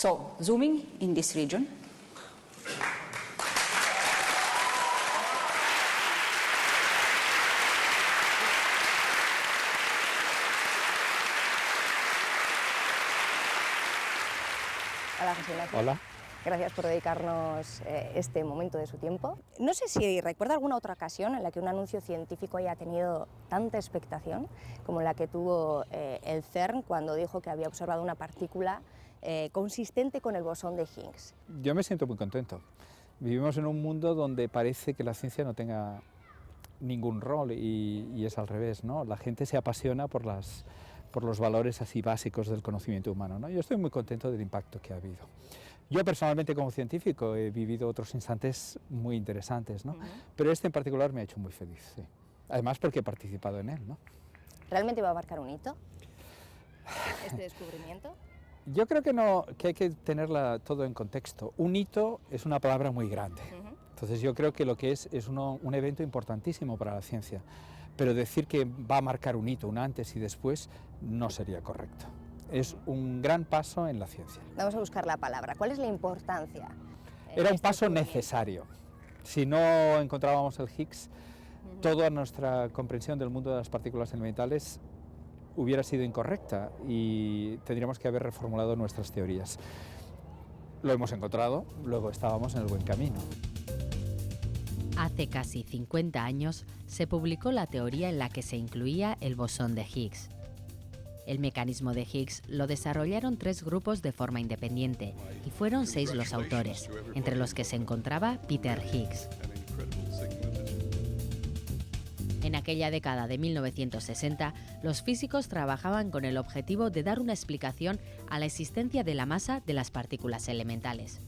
So, zooming in this region. Hola, José Ignacio. Hola. Gracias por dedicarnos este momento de su tiempo. No sé si recuerda alguna otra ocasión en la que un anuncio científico haya tenido tanta expectación como la que tuvo el CERN cuando dijo que había observado una partícula consistente con el bosón de Higgs. Yo me siento muy contento. Vivimos en un mundo donde parece que la ciencia no tenga ningún rol y es al revés, ¿no? La gente se apasiona por los valores así básicos del conocimiento humano, ¿no? Yo estoy muy contento del impacto que ha habido. Yo personalmente como científico he vivido otros instantes muy interesantes, ¿no? Pero este en particular me ha hecho muy feliz, sí. Además porque he participado en él, ¿no? ¿Realmente va a marcar un hito este descubrimiento? Yo creo que no, que hay que tenerla todo en contexto. Un hito es una palabra muy grande. Entonces yo creo que lo que es un evento importantísimo para la ciencia. Pero decir que va a marcar un hito, un antes y después, no sería correcto. Es un gran paso en la ciencia. Vamos a buscar la palabra. ¿Cuál es la importancia? Era un paso necesario. Si no encontrábamos el Higgs, toda nuestra comprensión del mundo de las partículas elementales hubiera sido incorrecta y tendríamos que haber reformulado nuestras teorías. Lo hemos encontrado, luego estábamos en el buen camino. Hace casi 50 años se publicó la teoría en la que se incluía el bosón de Higgs. El mecanismo de Higgs lo desarrollaron 3 grupos de forma independiente y fueron 6 los autores, entre los que se encontraba Peter Higgs. En aquella década de 1960, los físicos trabajaban con el objetivo de dar una explicación a la existencia de la masa de las partículas elementales.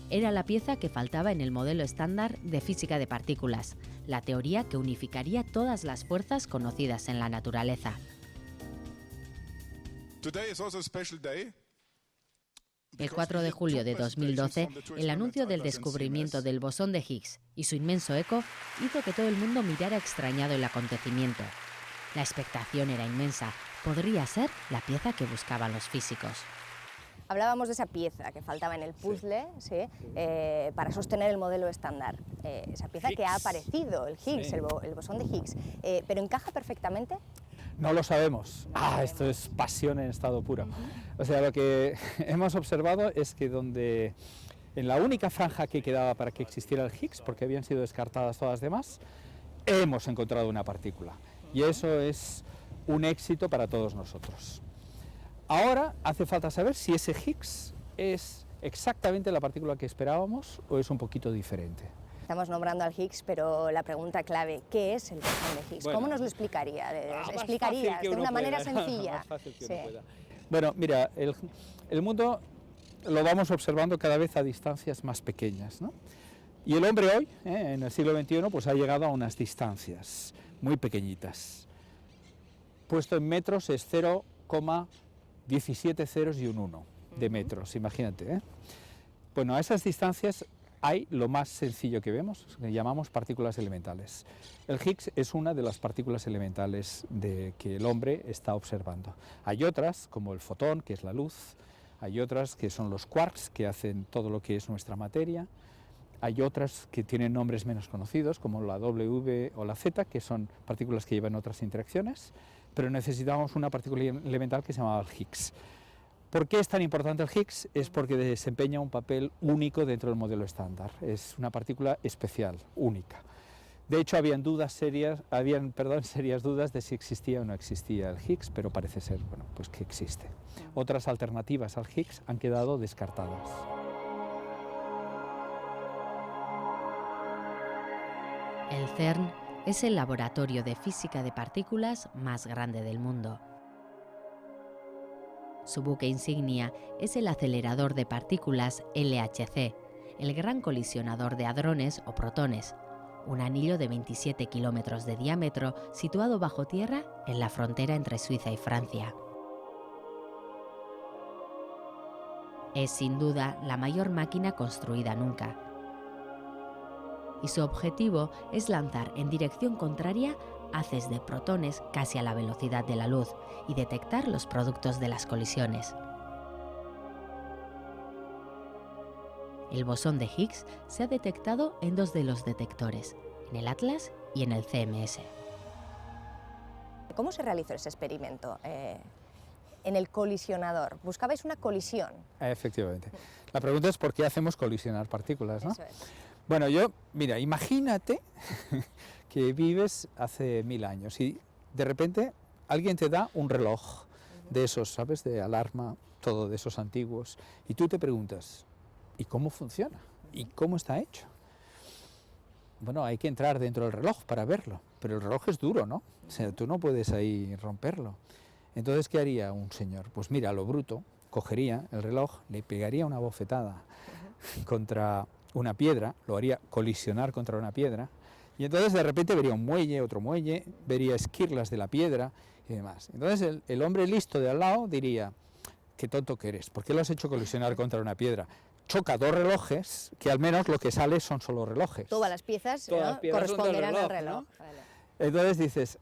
Era la pieza que faltaba en el modelo estándar de física de partículas, la teoría que unificaría todas las fuerzas conocidas en la naturaleza. El 4 de julio de 2012, el anuncio del descubrimiento del bosón de Higgs y su inmenso eco hizo que todo el mundo mirara extrañado el acontecimiento. La expectación era inmensa. Podría ser la pieza que buscaban los físicos. Hablábamos de esa pieza que faltaba en el puzzle, ¿sí? Para sostener el modelo estándar. Esa pieza Higgs. Que ha aparecido, el Higgs, Sí. el bosón de Higgs. ¿Pero encaja perfectamente? No lo sabemos. Esto es pasión en estado puro. O sea, lo que hemos observado es que donde en la única franja que quedaba para que existiera el Higgs, porque habían sido descartadas todas las demás, hemos encontrado una partícula. Y eso es un éxito para todos nosotros. Ahora hace falta saber si ese Higgs es exactamente la partícula que esperábamos o es un poquito diferente. Estamos nombrando al Higgs, pero la pregunta clave, ¿qué es el bosón de Higgs? Bueno, ¿Cómo nos lo explicaría? Más fácil que De uno una manera pueda. sencilla. Más fácil que Sí. uno pueda. Bueno, mira, el mundo lo vamos observando cada vez a distancias más pequeñas, ¿no? Y el hombre hoy, en el siglo XXI, pues ha llegado a unas distancias muy pequeñitas. Puesto en metros es 0,17 ceros y un 1 de metros, imagínate, ¿eh? Bueno, a esas distancias hay lo más sencillo que vemos, que llamamos partículas elementales. El Higgs es una de las partículas elementales que el hombre está observando. Hay otras, como el fotón, que es la luz, hay otras que son los quarks, que hacen todo lo que es nuestra materia, hay otras que tienen nombres menos conocidos, como la W o la Z, que son partículas que llevan otras interacciones, pero necesitamos una partícula elemental que se llama el Higgs. ¿Por qué es tan importante el Higgs? Es porque desempeña un papel único dentro del modelo estándar. Es una partícula especial, única. De hecho, habían serias dudas de si existía o no existía el Higgs, pero parece ser, bueno, pues que existe. Otras alternativas al Higgs han quedado descartadas. El CERN es el laboratorio de física de partículas más grande del mundo. Su buque insignia es el acelerador de partículas LHC, el gran colisionador de hadrones o protones, un anillo de 27 kilómetros de diámetro situado bajo tierra en la frontera entre Suiza y Francia. Es sin duda la mayor máquina construida nunca. Y su objetivo es lanzar en dirección contraria haces de protones casi a la velocidad de la luz y detectar los productos de las colisiones. El bosón de Higgs se ha detectado en 2 de los detectores, en el Atlas y en el CMS. ¿Cómo se realizó ese experimento? En el colisionador. Buscabais una colisión. Efectivamente. La pregunta es por qué hacemos colisionar partículas, ¿no? Eso es. Bueno, mira, imagínate que vives hace 1000 años y de repente alguien te da un reloj de esos, ¿sabes?, de alarma, todo de esos antiguos, y tú te preguntas, ¿y cómo funciona? ¿Y cómo está hecho? Bueno, hay que entrar dentro del reloj para verlo, pero el reloj es duro, ¿no? O sea, tú no puedes ahí romperlo. Entonces, ¿qué haría un señor? Pues mira, a lo bruto, cogería el reloj, le pegaría una bofetada contra una piedra, lo haría colisionar contra una piedra, y entonces de repente vería un muelle, otro muelle, vería esquirlas de la piedra y demás. Entonces el hombre listo de al lado diría, qué tonto que eres, ¿por qué lo has hecho colisionar contra una piedra? Choca 2 relojes, que al menos lo que sale son solo relojes. Todas las piezas, Todas ¿no?, las piezas son del corresponderán al reloj, reloj. ¿no? Vale. Entonces dices,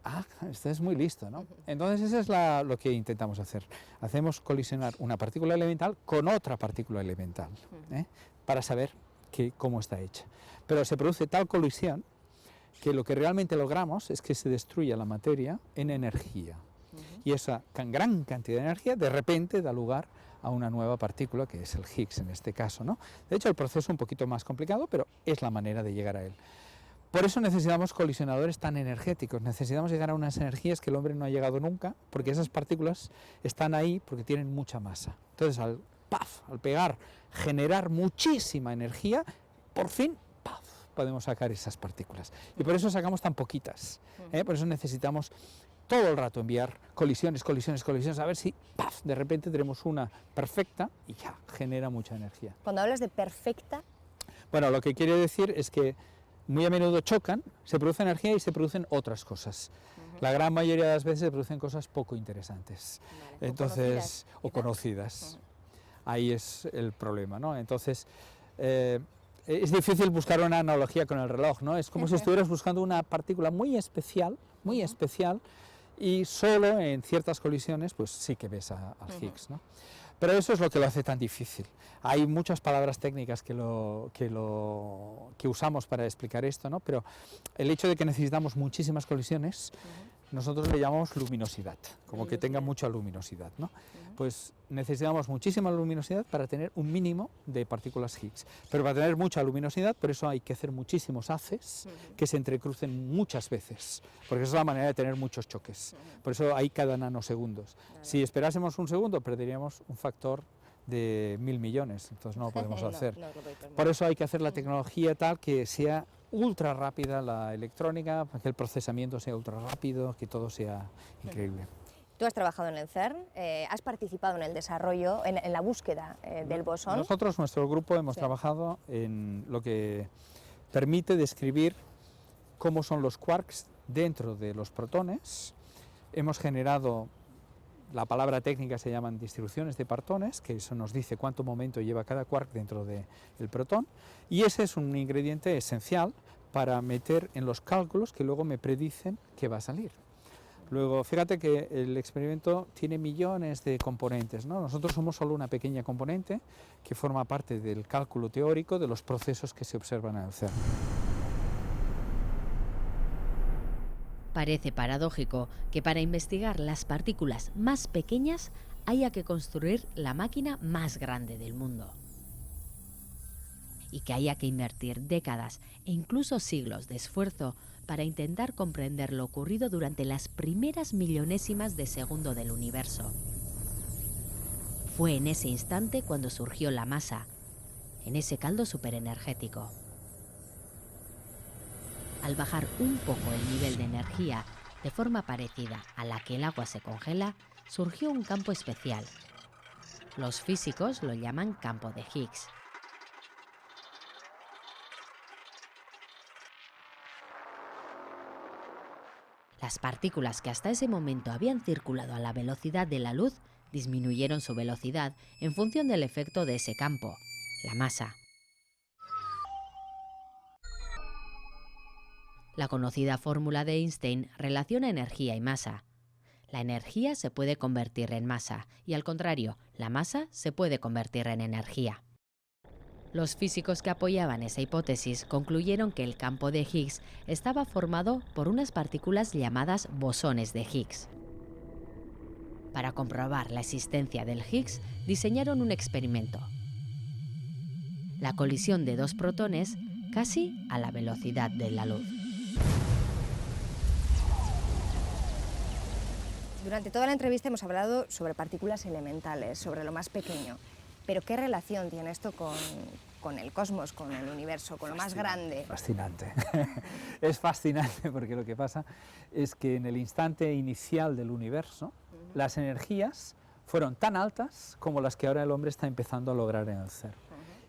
este es muy listo, ¿no? Entonces eso es lo que intentamos hacer. Hacemos colisionar una partícula elemental con otra partícula elemental, para saber cómo está hecha. Pero se produce tal colisión que lo que realmente logramos es que se destruya la materia en energía. Y esa gran cantidad de energía de repente da lugar a una nueva partícula, que es el Higgs en este caso, ¿no? De hecho, el proceso es un poquito más complicado, pero es la manera de llegar a él. Por eso necesitamos colisionadores tan energéticos, necesitamos llegar a unas energías que el hombre no ha llegado nunca, porque esas partículas están ahí porque tienen mucha masa. Entonces, al pegar, generar muchísima energía, por fin, podemos sacar esas partículas. Y por eso sacamos tan poquitas, por eso necesitamos todo el rato enviar colisiones, a ver si, de repente tenemos una perfecta y ya genera mucha energía. Cuando hablas de perfecta... Bueno, lo que quiere decir es que muy a menudo chocan, se produce energía y se producen otras cosas. La gran mayoría de las veces se producen cosas poco interesantes, Vale. Entonces, o conocidas. Ahí es el problema, ¿no? Entonces, es difícil buscar una analogía con el reloj, ¿no? Es como si estuvieras buscando una partícula muy especial, y solo en ciertas colisiones, pues sí que ves al Higgs, ¿no? Pero eso es lo que lo hace tan difícil. Hay muchas palabras técnicas que usamos para explicar esto, ¿no? Pero el hecho de que necesitamos muchísimas colisiones, nosotros le llamamos luminosidad, como que tenga mucha luminosidad, ¿no? Pues necesitamos muchísima luminosidad para tener un mínimo de partículas Higgs. Pero para tener mucha luminosidad, por eso hay que hacer muchísimos haces que se entrecrucen muchas veces, porque esa es la manera de tener muchos choques. Por eso hay cada nanosegundos. Si esperásemos un segundo, perderíamos un factor de 1000 millones, entonces no lo podemos hacer. Por eso hay que hacer la tecnología tal que sea ultra rápida la electrónica, que el procesamiento sea ultra rápido, que todo sea increíble. Tú has trabajado en el CERN, has participado en el desarrollo, en la búsqueda del bosón. Nosotros, nuestro grupo, hemos trabajado en lo que permite describir cómo son los quarks dentro de los protones. Hemos generado, la palabra técnica se llaman distribuciones de partones, que eso nos dice cuánto momento lleva cada quark dentro del protón, y ese es un ingrediente esencial para meter en los cálculos que luego me predicen qué va a salir. Luego, fíjate que el experimento tiene millones de componentes, ¿no? Nosotros somos solo una pequeña componente que forma parte del cálculo teórico de los procesos que se observan en el CERN. Parece paradójico que para investigar las partículas más pequeñas haya que construir la máquina más grande del mundo. Y que haya que invertir décadas e incluso siglos de esfuerzo para intentar comprender lo ocurrido durante las primeras millonésimas de segundo del universo. Fue en ese instante cuando surgió la masa, en ese caldo superenergético. Al bajar un poco el nivel de energía de forma parecida a la que el agua se congela, surgió un campo especial. Los físicos lo llaman campo de Higgs. Las partículas que hasta ese momento habían circulado a la velocidad de la luz disminuyeron su velocidad en función del efecto de ese campo, la masa. La conocida fórmula de Einstein relaciona energía y masa. La energía se puede convertir en masa y, al contrario, la masa se puede convertir en energía. Los físicos que apoyaban esa hipótesis concluyeron que el campo de Higgs estaba formado por unas partículas llamadas bosones de Higgs. Para comprobar la existencia del Higgs, diseñaron un experimento. La colisión de dos protones casi a la velocidad de la luz. Durante toda la entrevista hemos hablado sobre partículas elementales, sobre lo más pequeño. Pero ¿qué relación tiene esto con el cosmos, con el universo, con lo más grande? Fascinante. Es fascinante porque lo que pasa es que en el instante inicial del universo, las energías fueron tan altas como las que ahora el hombre está empezando a lograr en el CERN.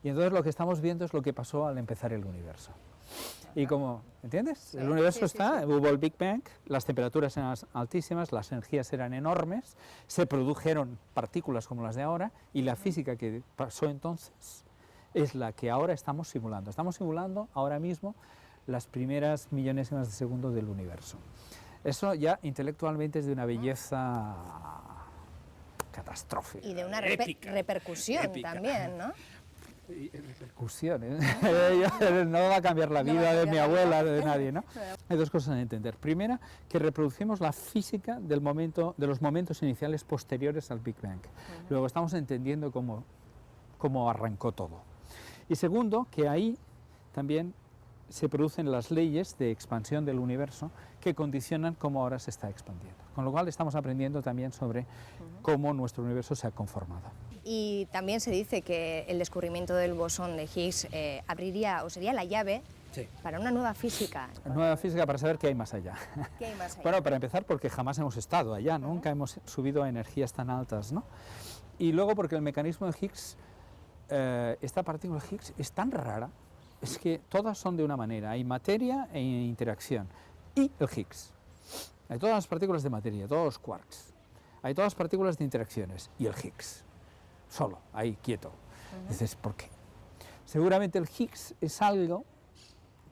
Y entonces lo que estamos viendo es lo que pasó al empezar el universo. Y como, ¿entiendes? Sí, el universo sí, está, sí. hubo el Big Bang, las temperaturas eran altísimas, las energías eran enormes, se produjeron partículas como las de ahora, y la física que pasó entonces es la que ahora estamos simulando. Estamos simulando ahora mismo las primeras millonésimas de segundo del universo. Eso ya intelectualmente es de una belleza catastrófica. Y de una épica, repercusión épica. También, ¿no? Y repercusiones. No va a cambiar la No va a vida de cambiar mi la abuela, vida. de nadie, ¿no? Hay dos cosas a entender. Primera, que reproducimos la física de los momentos iniciales posteriores al Big Bang. Luego estamos entendiendo cómo arrancó todo. Y segundo, que ahí también se producen las leyes de expansión del universo que condicionan cómo ahora se está expandiendo. Con lo cual estamos aprendiendo también sobre cómo nuestro universo se ha conformado. Y también se dice que el descubrimiento del bosón de Higgs abriría o sería la llave para una nueva física. Nueva física para saber qué hay más allá. ¿Qué hay más allá? Bueno, para empezar, porque jamás hemos estado allá, nunca hemos subido a energías tan altas, ¿no? Y luego porque el mecanismo de Higgs, esta partícula Higgs es tan rara, es que todas son de una manera, hay materia e interacción. Y el Higgs. Hay todas las partículas de materia, todos los quarks. Hay todas las partículas de interacciones. Y el Higgs. Solo, ahí, quieto. Dices, ¿por qué? Seguramente el Higgs es algo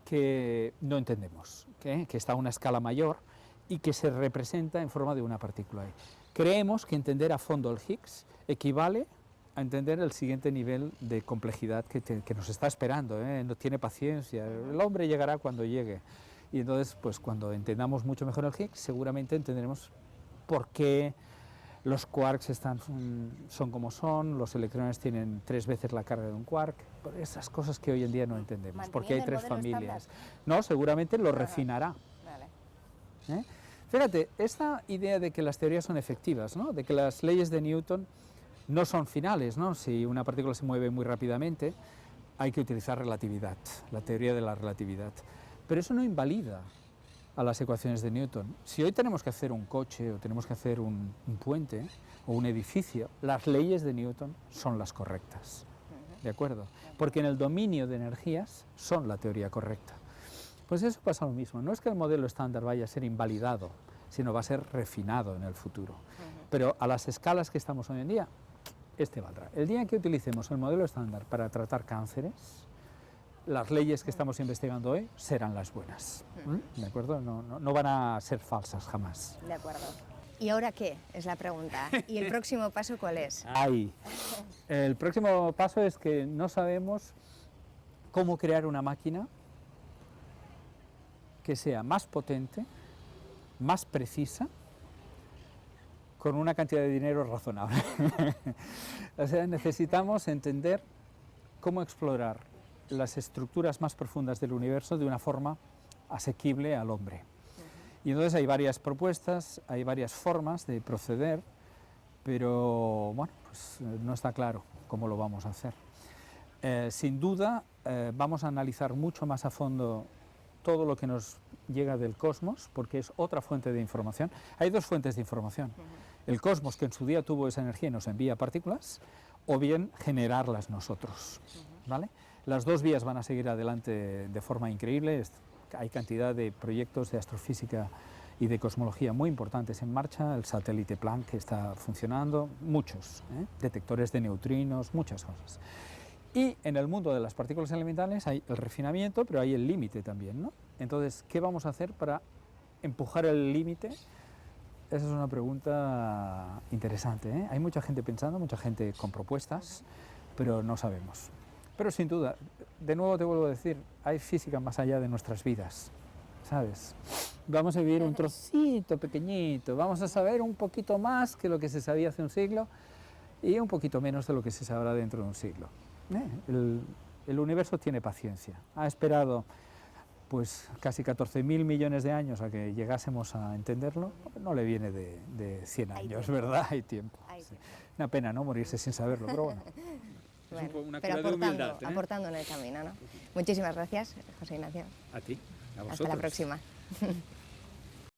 que no entendemos, que está a una escala mayor y que se representa en forma de una partícula. Creemos que entender a fondo el Higgs equivale a entender el siguiente nivel de complejidad que nos está esperando, no tiene paciencia, el hombre llegará cuando llegue. Y entonces, pues cuando entendamos mucho mejor el Higgs, seguramente entenderemos por qué los quarks son como son, los electrones tienen 3 veces la carga de un quark, esas cosas que hoy en día no entendemos, porque hay 3 familias. No, seguramente lo refinará. Vale. Fíjate, esta idea de que las teorías son efectivas, ¿no? De que las leyes de Newton no son finales, ¿no? Si una partícula se mueve muy rápidamente, hay que utilizar relatividad, la teoría de la relatividad. Pero eso no invalida a las ecuaciones de Newton. Si hoy tenemos que hacer un coche o tenemos que hacer un puente o un edificio, las leyes de Newton son las correctas, ¿de acuerdo? Porque en el dominio de energías son la teoría correcta. Pues eso pasa lo mismo, no es que el modelo estándar vaya a ser invalidado, sino va a ser refinado en el futuro. Pero a las escalas que estamos hoy en día, este valdrá. El día en que utilicemos el modelo estándar para tratar cánceres, las leyes que estamos investigando hoy serán las buenas, ¿de acuerdo? No van a ser falsas jamás. De acuerdo. ¿Y ahora qué? Es la pregunta. ¿Y el próximo paso cuál es? Ahí. El próximo paso es que no sabemos cómo crear una máquina que sea más potente, más precisa, con una cantidad de dinero razonable. O sea, necesitamos entender cómo explorar las estructuras más profundas del universo de una forma asequible al hombre. Y entonces hay varias propuestas, hay varias formas de proceder, pero bueno, pues no está claro cómo lo vamos a hacer. Sin duda, vamos a analizar mucho más a fondo todo lo que nos llega del cosmos, porque es otra fuente de información. Hay 2 fuentes de información. El cosmos, que en su día tuvo esa energía y nos envía partículas, o bien generarlas nosotros, ¿vale? Las 2 vías van a seguir adelante de forma increíble. Hay cantidad de proyectos de astrofísica y de cosmología muy importantes en marcha, el satélite Planck que está funcionando, muchos, detectores de neutrinos, muchas cosas. Y en el mundo de las partículas elementales hay el refinamiento, pero hay el límite también, ¿no? Entonces, ¿qué vamos a hacer para empujar el límite? Esa es una pregunta interesante, ¿eh? Hay mucha gente pensando, mucha gente con propuestas, pero no sabemos. Pero sin duda, de nuevo te vuelvo a decir, hay física más allá de nuestras vidas, ¿sabes? Vamos a vivir un trocito pequeñito, vamos a saber un poquito más que lo que se sabía hace un siglo y un poquito menos de lo que se sabrá dentro de un siglo. El universo tiene paciencia, ha esperado pues casi 14.000 millones de años a que llegásemos a entenderlo, no le viene de 100 años, ¿verdad? Hay tiempo. Sí. Una pena, ¿no? Morirse sin saberlo, pero bueno. Bueno, una pero cura de humildad, ¿eh? aportando en el camino, ¿no? Muchísimas gracias, José Ignacio. A ti, a vosotros. Hasta la próxima.